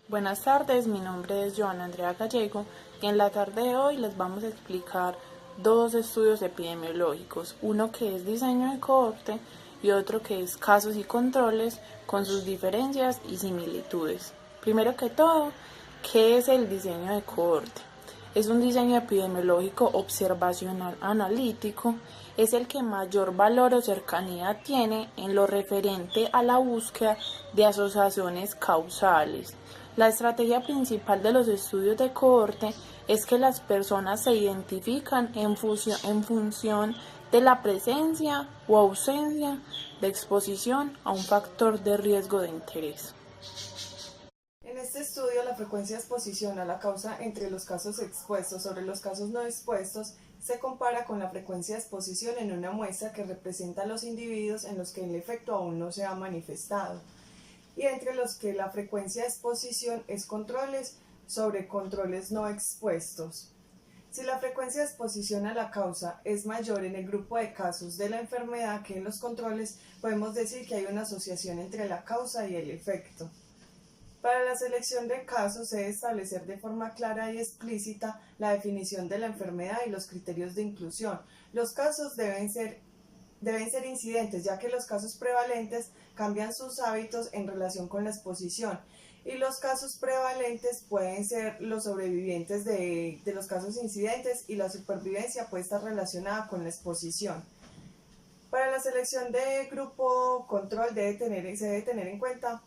Buenas tardes, mi nombre es Joana Andrea Gallego y en la tarde de hoy les vamos a explicar dos estudios epidemiológicos, uno que es diseño de cohorte y otro que es casos y controles con sus diferencias y similitudes. Primero que todo, ¿qué es el diseño de cohorte? Es un diseño epidemiológico observacional analítico, es el que mayor valor o cercanía tiene en lo referente a la búsqueda de asociaciones causales. La estrategia principal de los estudios de cohorte es que las personas se identifican en función de la presencia o ausencia de exposición a un factor de riesgo de interés. En este estudio, la frecuencia de exposición a la causa entre los casos expuestos sobre los casos no expuestos se compara con la frecuencia de exposición en una muestra que representa a los individuos en los que el efecto aún no se ha manifestado, y entre los que la frecuencia de exposición es controles sobre controles no expuestos. Si la frecuencia de exposición a la causa es mayor en el grupo de casos de la enfermedad que en los controles, podemos decir que hay una asociación entre la causa y el efecto. Para la selección de casos se debe establecer de forma clara y explícita la definición de la enfermedad y los criterios de inclusión. Los casos deben ser incidentes, ya que los casos prevalentes cambian sus hábitos en relación con la exposición, y los casos prevalentes pueden ser los sobrevivientes de los casos incidentes, y la supervivencia puede estar relacionada con la exposición. Para la selección de grupo control se debe tener en cuenta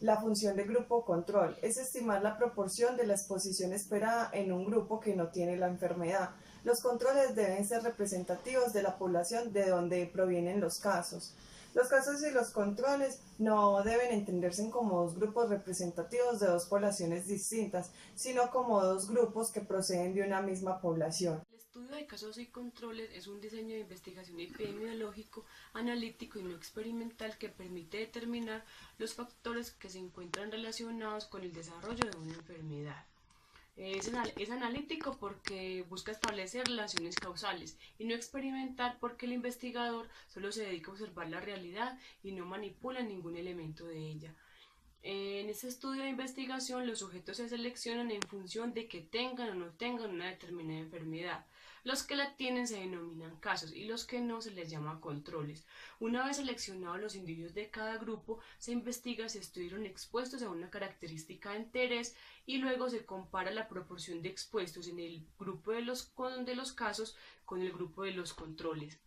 la función de grupo control, es estimar la proporción de la exposición esperada en un grupo que no tiene la enfermedad. Los controles deben ser representativos de la población de donde provienen los casos. Los casos y los controles no deben entenderse como dos grupos representativos de dos poblaciones distintas, sino como dos grupos que proceden de una misma población. El estudio de casos y controles es un diseño de investigación epidemiológico, analítico y no experimental que permite determinar los factores que se encuentran relacionados con el desarrollo de una enfermedad. Es analítico porque busca establecer relaciones causales y no experimental porque el investigador solo se dedica a observar la realidad y no manipula ningún elemento de ella. En este estudio de investigación, los sujetos se seleccionan en función de que tengan o no tengan una determinada enfermedad. Los que la tienen se denominan casos y los que no se les llama controles. Una vez seleccionados los individuos de cada grupo, se investiga si estuvieron expuestos a una característica de interés y luego se compara la proporción de expuestos en el grupo de los casos con el grupo de los controles.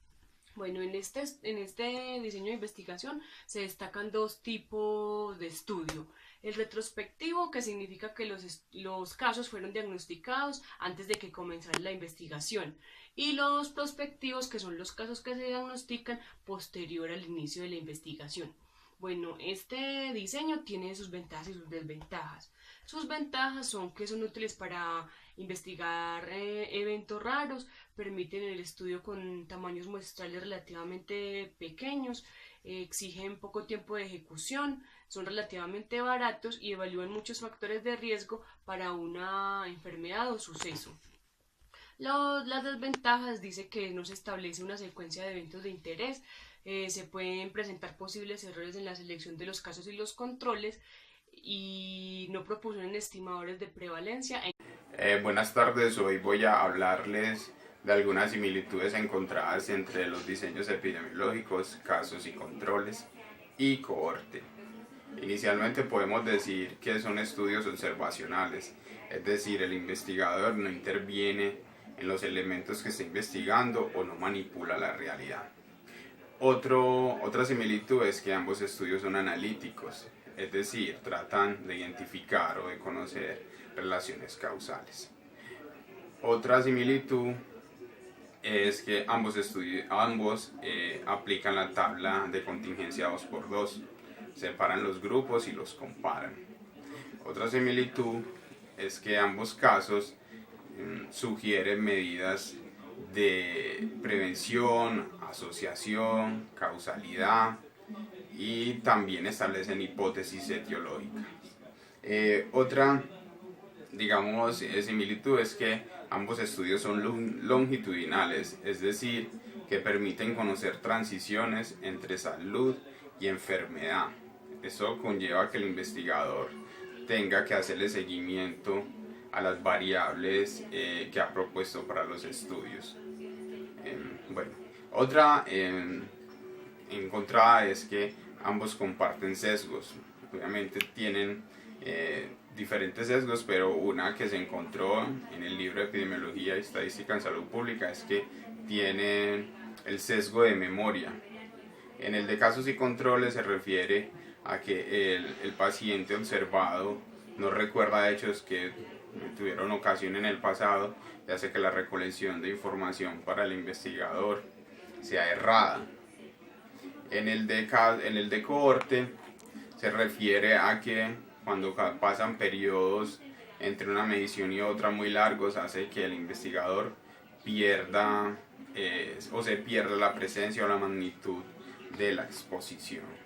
Bueno, en este diseño de investigación se destacan dos tipos de estudio. El retrospectivo, que significa que los casos fueron diagnosticados antes de que comenzara la investigación, y los prospectivos, que son los casos que se diagnostican posterior al inicio de la investigación. Bueno, este diseño tiene sus ventajas y sus desventajas. Sus ventajas son que son útiles para investigar eventos raros, permiten el estudio con tamaños muestrales relativamente pequeños, exigen poco tiempo de ejecución, son relativamente baratos y evalúan muchos factores de riesgo para una enfermedad o suceso. Las desventajas dice que no se establece una secuencia de eventos de interés, se pueden presentar posibles errores en la selección de los casos y los controles y no proporcionan estimadores de prevalencia. Buenas tardes, hoy voy a hablarles de algunas similitudes encontradas entre los diseños epidemiológicos, casos y controles y cohorte. Inicialmente podemos decir que son estudios observacionales, es decir, el investigador no interviene en los elementos que está investigando o no manipula la realidad. Otra similitud es que ambos estudios son analíticos, es decir, tratan de identificar o de conocer relaciones causales. Otra similitud es que ambos aplican la tabla de contingencia 2×2, separan los grupos y los comparan. Otra similitud es que ambos casos sugieren medidas de prevención, asociación, causalidad y también establecen hipótesis etiológicas. Otra similitud es que ambos estudios son longitudinales, es decir, que permiten conocer transiciones entre salud y enfermedad. Eso conlleva que el investigador tenga que hacerle seguimiento a las variables que ha propuesto para los estudios. Bueno, otra encontrada es que ambos comparten sesgos. Obviamente tienen diferentes sesgos, pero una que se encontró en el libro de Epidemiología y Estadística en Salud Pública es que tienen el sesgo de memoria. En el de casos y controles se refiere a que el paciente observado no recuerda hechos que tuvieron ocasión en el pasado, y hace que la recolección de información para el investigador sea errada. En el de cohorte se refiere a que cuando pasan periodos entre una medición y otra muy largos, hace que el investigador pierda o se pierda la presencia o la magnitud de la exposición.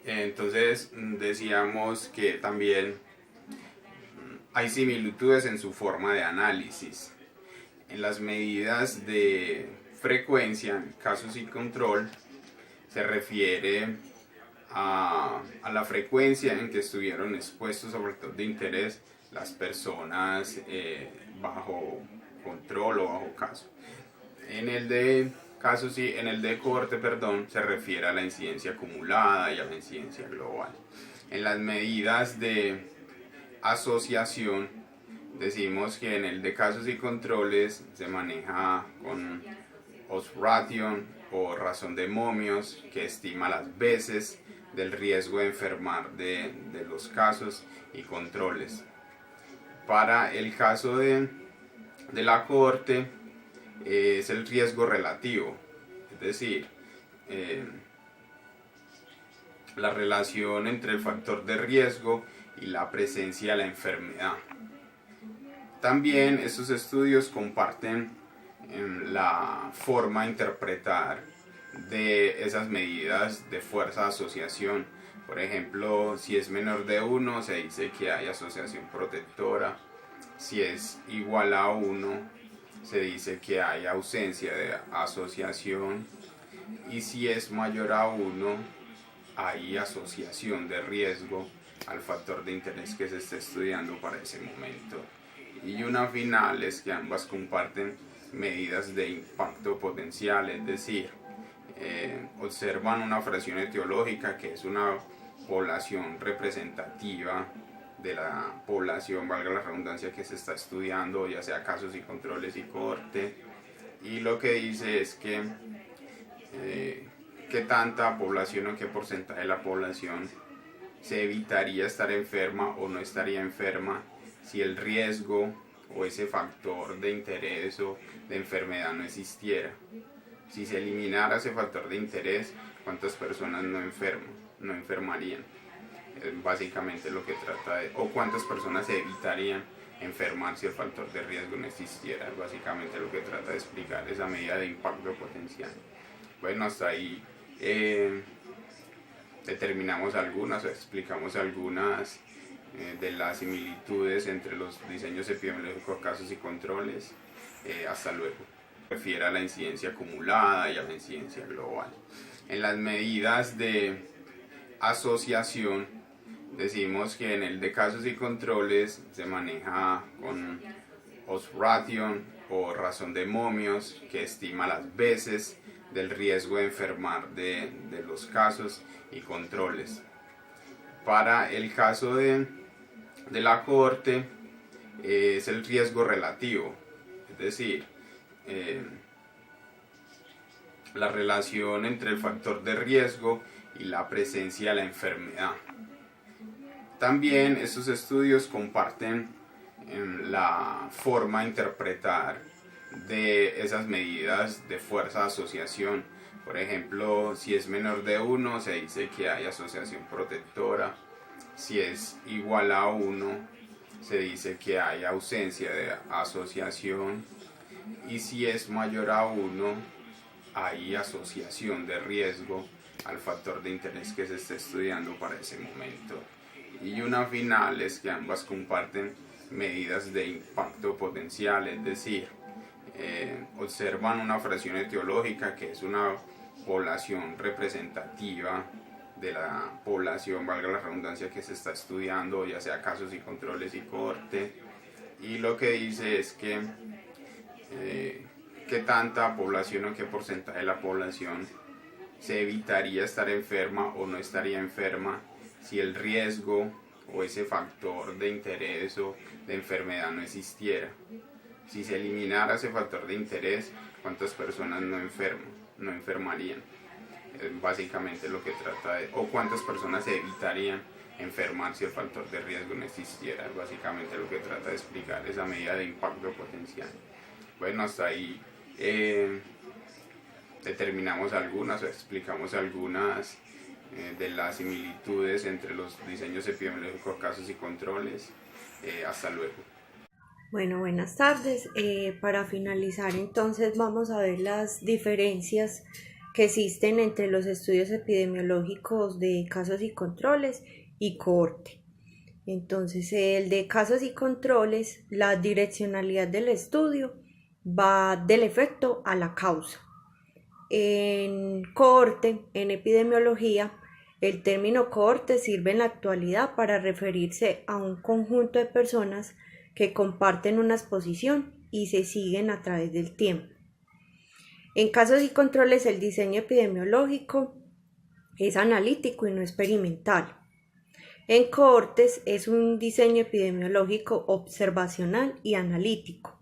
Entonces decíamos que también hay similitudes en su forma de análisis. En las medidas de frecuencia, casos y control, se refiere a la frecuencia en que estuvieron expuestos a factores de interés las personas bajo control o bajo caso. En el de cohorte, se refiere a la incidencia acumulada y a la incidencia global. En las medidas de asociación, decimos que en el de casos y controles se maneja con odds ratio o razón de momios, que estima las veces del riesgo de enfermar de los casos y controles. Para el caso de la cohorte es el riesgo relativo, es decir, la relación entre el factor de riesgo y la presencia de la enfermedad. También estos estudios comparten la forma de interpretar de esas medidas de fuerza de asociación. Por ejemplo, si es menor de 1 se dice que hay asociación protectora, si es igual a 1 se dice que hay ausencia de asociación, y si es mayor a 1 hay asociación de riesgo al factor de interés que se está estudiando para ese momento. Y una final es que ambas comparten medidas de impacto potencial, es decir, observan una fracción etiológica que es una población representativa de la población, valga la redundancia, que se está estudiando, ya sea casos y controles y cohorte, y lo que dice es que qué tanta población o qué porcentaje de la población se evitaría estar enferma o no estaría enferma si el riesgo o ese factor de interés o de enfermedad no existiera. Si se eliminara ese factor de interés, ¿cuántas personas no enfermarían? Es básicamente lo que trata de, o cuántas personas se evitarían enfermar si el factor de riesgo no existiera. Es básicamente lo que trata de explicar esa medida de impacto potencial. Bueno, hasta ahí determinamos algunas o explicamos algunas de las similitudes entre los diseños epidemiológicos, casos y controles. Hasta luego. Refiere a la incidencia acumulada y a la incidencia global. En las medidas de asociación, decimos que en el de casos y controles se maneja con odds ratio o razón de momios, que estima las veces del riesgo de enfermar de los casos y controles. Para el caso de la cohorte es el riesgo relativo, es decir, la relación entre el factor de riesgo y la presencia de la enfermedad. También estos estudios comparten la forma de interpretar de esas medidas de fuerza de asociación. Por ejemplo, si es menor de 1 se dice que hay asociación protectora, si es igual a 1 se dice que hay ausencia de asociación, y si es mayor a 1 hay asociación de riesgo al factor de interés que se está estudiando para ese momento. Y una final es que ambas comparten medidas de impacto potencial, es decir, observan una fracción etiológica que es una población representativa de la población, valga la redundancia, que se está estudiando, ya sea casos y controles y cohorte. Y lo que dice es que qué tanta población o qué porcentaje de la población se evitaría estar enferma o no estaría enferma si el riesgo o ese factor de interés o de enfermedad no existiera. Si se eliminara ese factor de interés, ¿cuántas personas no enfermarían? Es básicamente lo que trata de, o cuántas personas se evitarían enfermar si el factor de riesgo no existiera. Es básicamente lo que trata de explicar esa medida de impacto potencial. Bueno, hasta ahí determinamos algunas o explicamos algunas de las similitudes entre los diseños epidemiológicos, casos y controles. Hasta luego. Bueno, buenas tardes. Para finalizar, entonces vamos a ver las diferencias que existen entre los estudios epidemiológicos de casos y controles y cohorte. Entonces, el de casos y controles, la direccionalidad del estudio va del efecto a la causa. En cohorte, en epidemiología, el término cohorte sirve en la actualidad para referirse a un conjunto de personas que comparten una exposición y se siguen a través del tiempo. En casos y controles, el diseño epidemiológico es analítico y no experimental. En cohortes es un diseño epidemiológico observacional y analítico.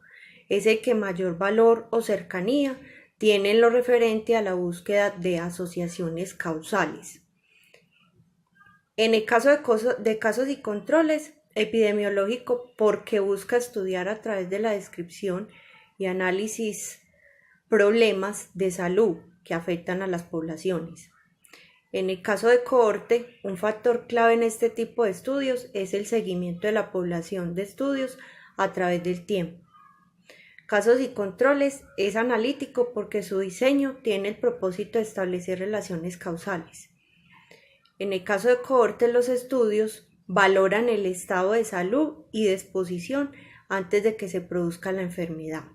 Es el que mayor valor o cercanía tiene en lo referente a la búsqueda de asociaciones causales. En el caso de casos y controles, epidemiológico porque busca estudiar a través de la descripción y análisis problemas de salud que afectan a las poblaciones. En el caso de cohorte, un factor clave en este tipo de estudios es el seguimiento de la población de estudios a través del tiempo. Casos y controles es analítico porque su diseño tiene el propósito de establecer relaciones causales. En el caso de cohorte, los estudios valoran el estado de salud y de exposición antes de que se produzca la enfermedad.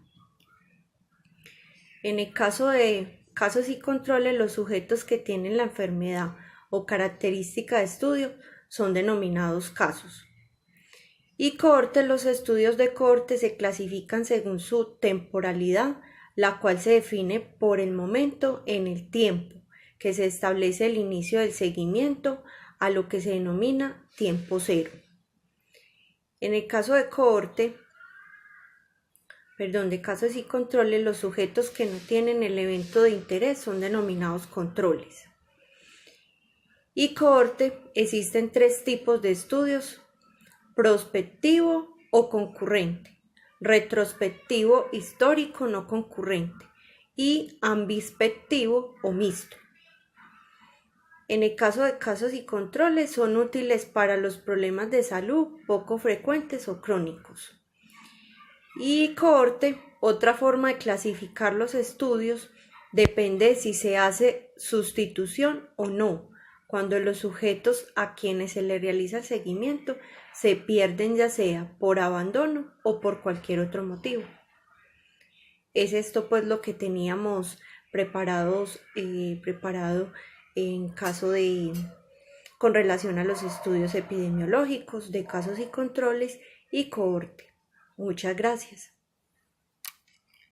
En el caso de casos y controles, los sujetos que tienen la enfermedad o característica de estudio son denominados casos. Y cohorte, los estudios de cohorte se clasifican según su temporalidad, la cual se define por el momento en el tiempo que se establece el inicio del seguimiento, a lo que se denomina tiempo cero. En el caso de de casos y controles, los sujetos que no tienen el evento de interés son denominados controles. Y cohorte, existen tres tipos de estudios: prospectivo o concurrente, retrospectivo histórico no concurrente y ambispectivo o mixto. En el caso de casos y controles, son útiles para los problemas de salud poco frecuentes o crónicos. Y cohorte, otra forma de clasificar los estudios, depende de si se hace sustitución o no, cuando los sujetos a quienes se le realiza el seguimiento se pierden, ya sea por abandono o por cualquier otro motivo. Es esto pues lo que teníamos preparado en caso con relación a los estudios epidemiológicos de casos y controles y cohorte. Muchas gracias.